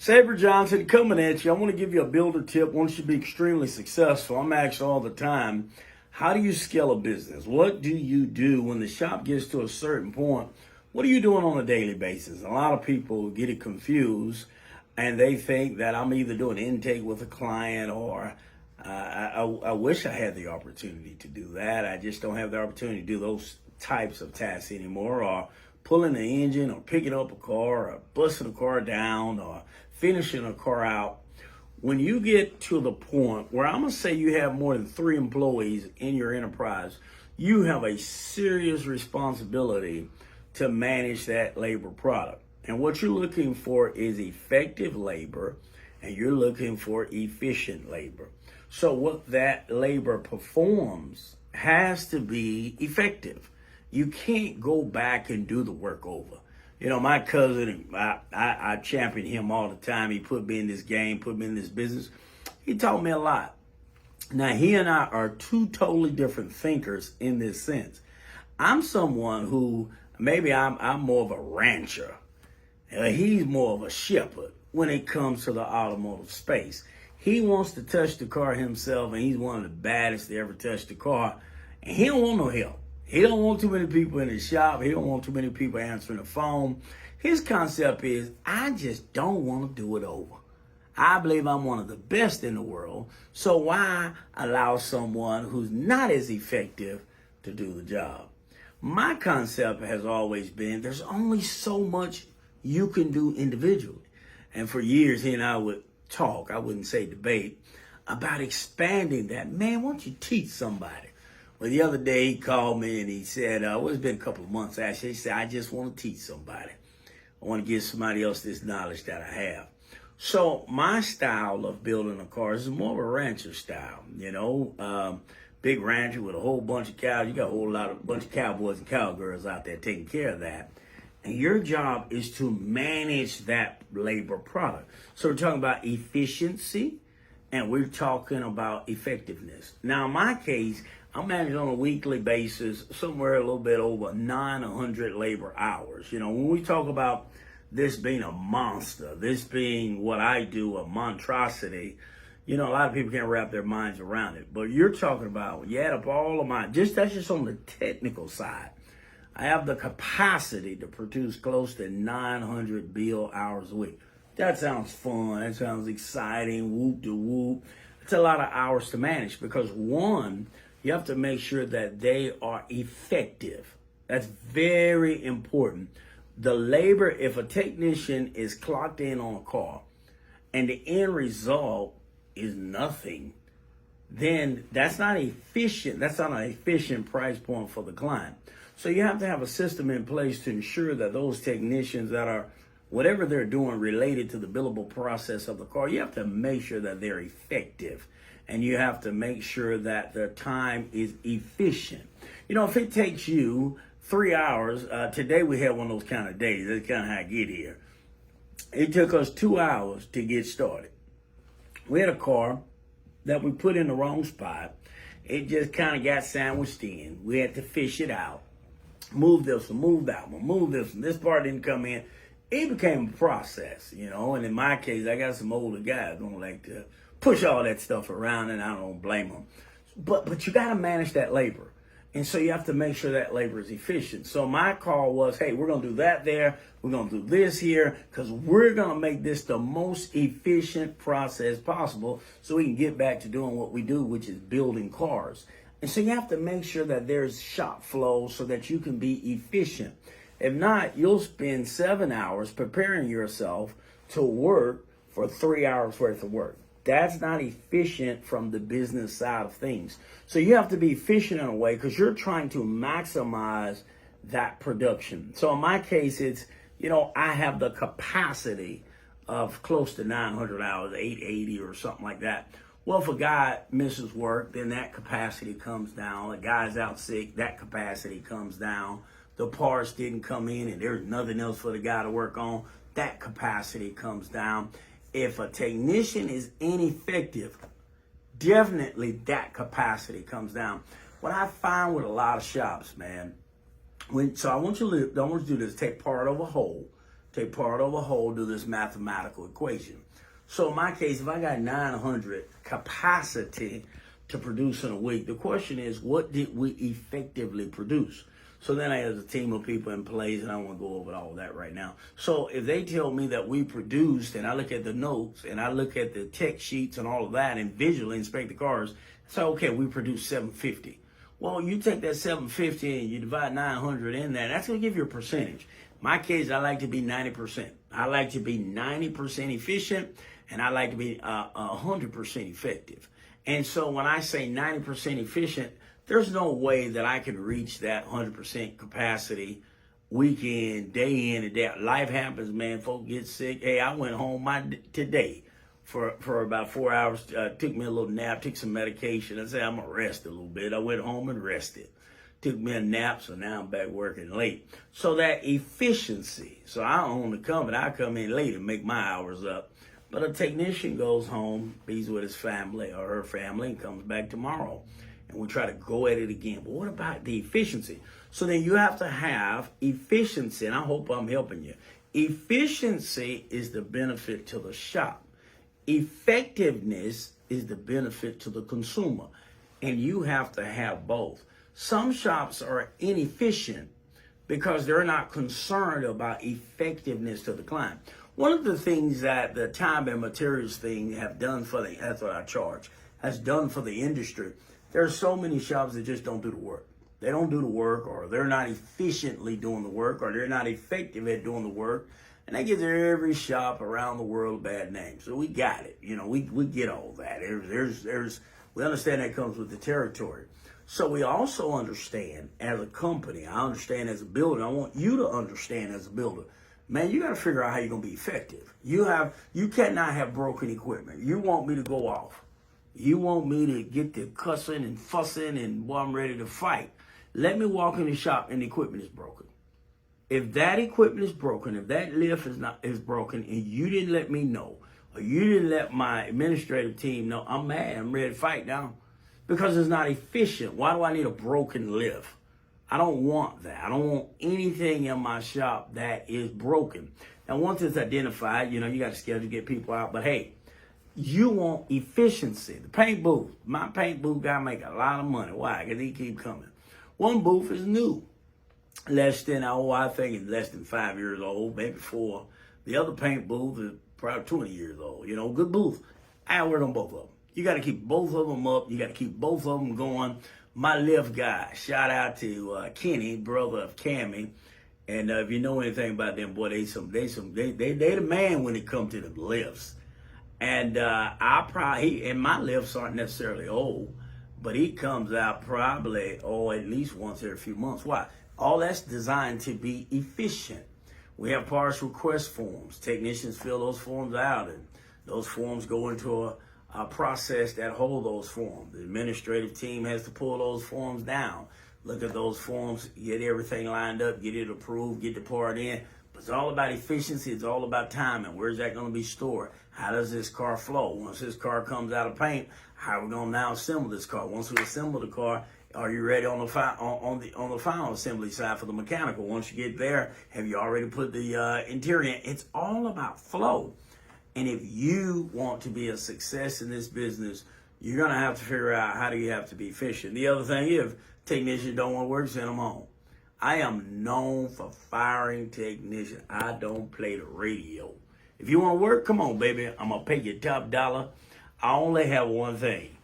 Sabra Johnson coming at you. I want to give you a builder tip. Once you be extremely successful, I'm asked all the time, how do you scale a business? What do you do when the shop gets to a certain point? What are you doing on a daily basis? A lot of people get it confused and they think that I'm either doing intake with a client or I wish I had the opportunity to do that. I just don't have the opportunity to do those types of tasks anymore, or pulling the engine or picking up a car or busting a car down or finishing a car out. When you get to the point where I'm going to say you have more than 3 employees in your enterprise, you have a serious responsibility to manage that labor product. And what you're looking for is effective labor, and you're looking for efficient labor. So what that labor performs has to be effective. You can't go back and do the work over. You know, my cousin, I champion him all the time. He put me in this game, put me in this business. He taught me a lot. Now, he and I are 2 totally different thinkers in this sense. I'm someone who, maybe I'm more of a rancher. He's more of a shepherd when it comes to the automotive space. He wants to touch the car himself, and he's one of the baddest to ever touch the car. And he don't want no help. He don't want too many people in his shop. He don't want too many people answering the phone. His concept is, I just don't want to do it over. I believe I'm one of the best in the world, so why allow someone who's not as effective to do the job? My concept has always been, there's only so much you can do individually. And for years, he and I would talk, I wouldn't say debate, about expanding that. Man, why don't you teach somebody? Well, the other day he called me and he said, well, it's been a couple of months actually. He said, I just want to teach somebody. I want to give somebody else this knowledge that I have. So my style of building a car is more of a rancher style, big rancher with a whole bunch of cows. You got a bunch of cowboys and cowgirls out there taking care of that. And your job is to manage that labor product. So we're talking about efficiency and we're talking about effectiveness. Now, in my case, I'm managing on a weekly basis, somewhere a little bit over 900 labor hours. When we talk about this being a monster, this being what I do, a monstrosity, a lot of people can't wrap their minds around it. But you're talking about, you add up all of that's just on the technical side. I have the capacity to produce close to 900 bill hours a week. That sounds fun. That sounds exciting. Whoop de whoop. It's a lot of hours to manage because, one, you have to make sure that they are effective. That's very important. The labor, if a technician is clocked in on a car and the end result is nothing, then that's not efficient. That's not an efficient price point for the client. So you have to have a system in place to ensure that those technicians that are, whatever they're doing related to the billable process of the car, you have to make sure that they're effective. And you have to make sure that their time is efficient. If it takes you 3 hours, today we had one of those kind of days. That's kind of how I get here. It took us 2 hours to get started. We had a car that we put in the wrong spot. It just kind of got sandwiched in. We had to fish it out. Move this one, move that one, move this one. This part didn't come in. It became a process, and in my case, I got some older guys who don't like to push all that stuff around, and I don't blame them. But you got to manage that labor. And so you have to make sure that labor is efficient. So my call was, hey, we're going to do that there. We're going to do this here because we're going to make this the most efficient process possible so we can get back to doing what we do, which is building cars. And so you have to make sure that there's shop flow so that you can be efficient. If not, you'll spend 7 hours preparing yourself to work for 3 hours worth of work. That's not efficient from the business side of things. So you have to be efficient in a way because you're trying to maximize that production. So in my case, it's, I have the capacity of close to 900 hours, 880 or something like that. Well, if a guy misses work, then that capacity comes down. A guy's out sick, that capacity comes down. The parts didn't come in and there's nothing else for the guy to work on, that capacity comes down. If a technician is ineffective, definitely that capacity comes down. What I find with a lot of shops, man, so I want you to do this, take part of a whole, take part over whole, do this mathematical equation. So in my case, if I got 900 capacity to produce in a week, the question is, what did we effectively produce? So then I have a team of people in place, and I won't go over all that right now. So if they tell me that we produced, and I look at the notes, and I look at the tech sheets and all of that, and visually inspect the cars, so okay, we produced 750. Well, you take that 750 and you divide 900 in there, that's going to give you a percentage. In my case, I like to be 90%. I like to be 90% efficient, and I like to be 100% effective. And so when I say 90% efficient, there's no way that I can reach that 100% capacity week in, day in, and day out. Life happens, man. Folk get sick. Hey, I went home today for about 4 hours, took me a little nap, took some medication. I said, I'm going to rest a little bit. I went home and rested. Took me a nap, so now I'm back working late. So that efficiency. So I own the company. I come in late and make my hours up. But a technician goes home, he's with his family or her family, and comes back tomorrow. And we try to go at it again. But what about the efficiency? So then you have to have efficiency, and I hope I'm helping you. Efficiency is the benefit to the shop. Effectiveness is the benefit to the consumer. And you have to have both. Some shops are inefficient because they're not concerned about effectiveness to the client. One of the things that the time and materials thing have done for that's what I charge, has done for the industry, there are so many shops that just don't do the work. They don't do the work, or they're not efficiently doing the work, or they're not effective at doing the work. And they give every shop around the world a bad name. So we got it. You know, we get all that. We understand that comes with the territory. So we also understand as a company, I understand as a builder, I want you to understand as a builder, man, you got to figure out how you're going to be effective. You cannot have broken equipment. You want me to go off. You want me to get to cussing and fussing and, boy, I'm ready to fight. Let me walk in the shop and the equipment is broken. If that equipment is broken, if that lift is broken, and you didn't let me know, or you didn't let my administrative team know, I'm mad, I'm ready to fight now. Because it's not efficient. Why do I need a broken lift? I don't want that. I don't want anything in my shop that is broken. Now, once it's identified, you got to schedule to get people out. But hey, you want efficiency. The paint booth. My paint booth guy make a lot of money. Why? Because he keep coming. One booth is new. I think it's less than 5 years old, maybe 4. The other paint booth is probably 20 years old. Good booth. I work on both of them. You got to keep both of them up. You got to keep both of them going. My lift guy, shout out to Kenny, brother of Cammy. And if you know anything about them, boy, they the man when it comes to the lifts. And and my lifts aren't necessarily old, but he comes out probably, at least once every few months. Why? All that's designed to be efficient. We have parts request forms. Technicians fill those forms out, and those forms go into a process that hold those forms. The administrative team has to pull those forms down, look at those forms, get everything lined up, get it approved, get the part in. But it's all about efficiency. It's all about timing. Where's that going to be stored? How does this car flow? Once this car comes out of paint, how are we going to now assemble this car? Once we assemble the car, are you ready on the final assembly side for the mechanical? Once you get there, have you already put the interior in? It's all about flow. And if you want to be a success in this business, you're going to have to figure out how do you have to be efficient. The other thing, if technicians don't want to work, send them home. I am known for firing technicians. I don't play the radio. If you want to work, come on, baby. I'm going to pay you top dollar. I only have one thing.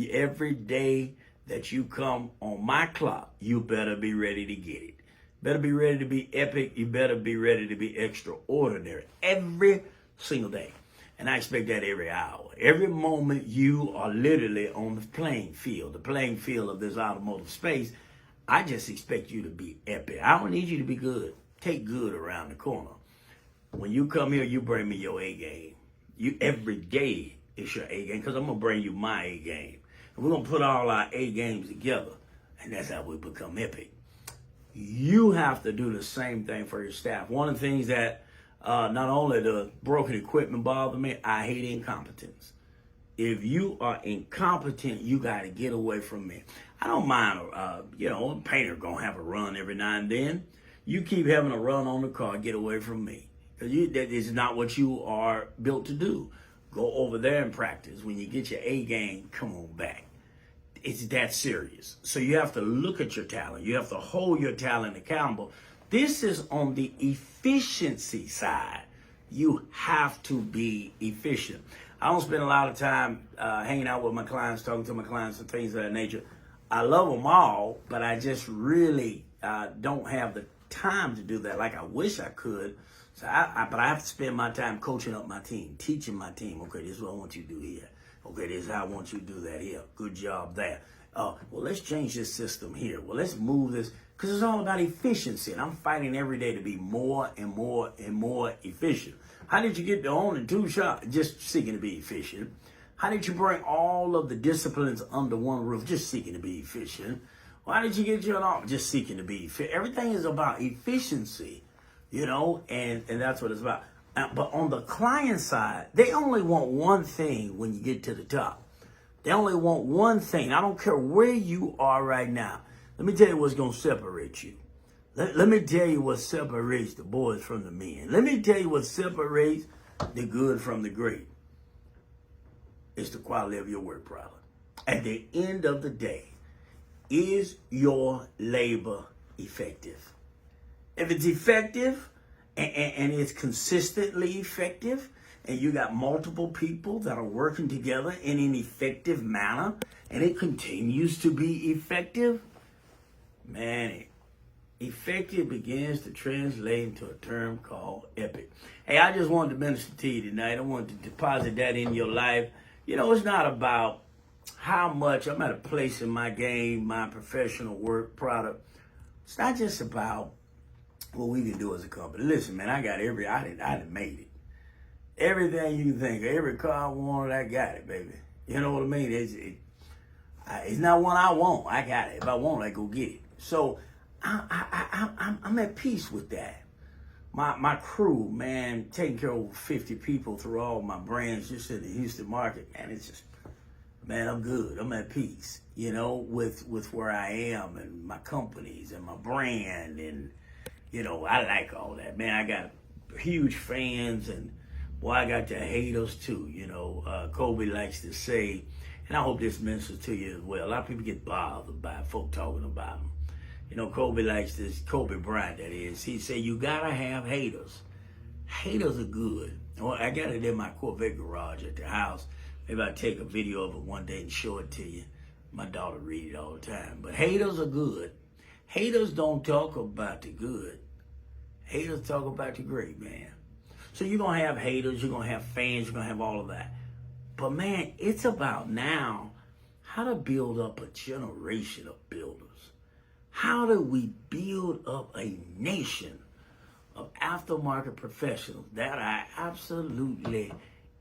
Every day that you come on my clock, you better be ready to get it. Better be ready to be epic. You better be ready to be extraordinary. Every single day. And I expect that every hour. Every moment you are literally on the playing field of this automotive space, I just expect you to be epic. I don't need you to be good. Take good around the corner. When you come here, you bring me your A game. Every day is your A game, because I'm going to bring you my A game. And we're going to put all our A games together, and that's how we become epic. You have to do the same thing for your staff. One of the things that not only the broken equipment bother me, I hate incompetence. If you are incompetent, you got to get away from me. I don't mind, a painter going to have a run every now and then. You keep having a run on the car, get away from me. That is not what you are built to do. Go over there and practice. When you get your A game, come on back. It's that serious. So you have to look at your talent. You have to hold your talent accountable. This is on the efficiency side. You have to be efficient. I don't spend a lot of time hanging out with my clients, talking to my clients and things of that nature. I love them all, but I just really don't have the time to do that like I wish I could. So but I have to spend my time coaching up my team, teaching my team. Okay, this is what I want you to do here. Okay, this is how I want you to do that here. Good job there. Well, let's change this system here. Well, let's move this, because it's all about efficiency. And I'm fighting every day to be more and more and more efficient. How did you get to owning 2 shops? Just seeking to be efficient. How did you bring all of the disciplines under one roof? Just seeking to be efficient. Why did you get your own? Just seeking to be efficient. Everything is about efficiency, and that's what it's about. But on the client side, they only want one thing when you get to the top. They only want one thing. I don't care where you are right now. Let me tell you what's going to separate you. Let me tell you what separates the boys from the men. Let me tell you what separates the good from the great. It's the quality of your work product. At the end of the day, is your labor effective? If it's effective, and it's consistently effective, and you got multiple people that are working together in an effective manner, and it continues to be effective, man, effective begins to translate into a term called epic. Hey, I just wanted to minister to you tonight. I wanted to deposit that in your life. It's not about how much I'm at a place in my game, my professional work product. It's not just about what we can do as a company. Listen, man, I done made it. Everything you can think of, every car I wanted, I got it, baby. You know what I mean? It's not one I want. I got it. If I want it, I go get it. So I'm at peace with that. My crew, man, taking care of over 50 people through all my brands just in the Houston market, man, it's just, man, I'm good. I'm at peace, with where I am and my companies and my brand, and I like all that, man. I got huge fans, and boy, I got the haters too. Kobe likes to say, and I hope this ministers to you as well. A lot of people get bothered by folk talking about him. Kobe likes this, Kobe Bryant that is. He said, you gotta have haters. Haters are good. Well, I got it in my Corvette garage at the house. Maybe I'll take a video of it one day and show it to you. My daughter read it all the time. But haters are good. Haters don't talk about the good. Haters talk about the great, man. So you're going to have haters, you're going to have fans, you're going to have all of that. But, man, it's about now how to build up a generation of builders. How do we build up a nation of aftermarket professionals that are absolutely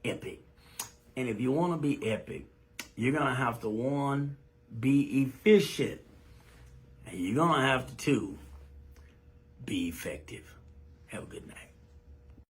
epic? And if you want to be epic, you're going to have to, 1, be efficient. And you're going to have to, 2, be effective. Have a good night.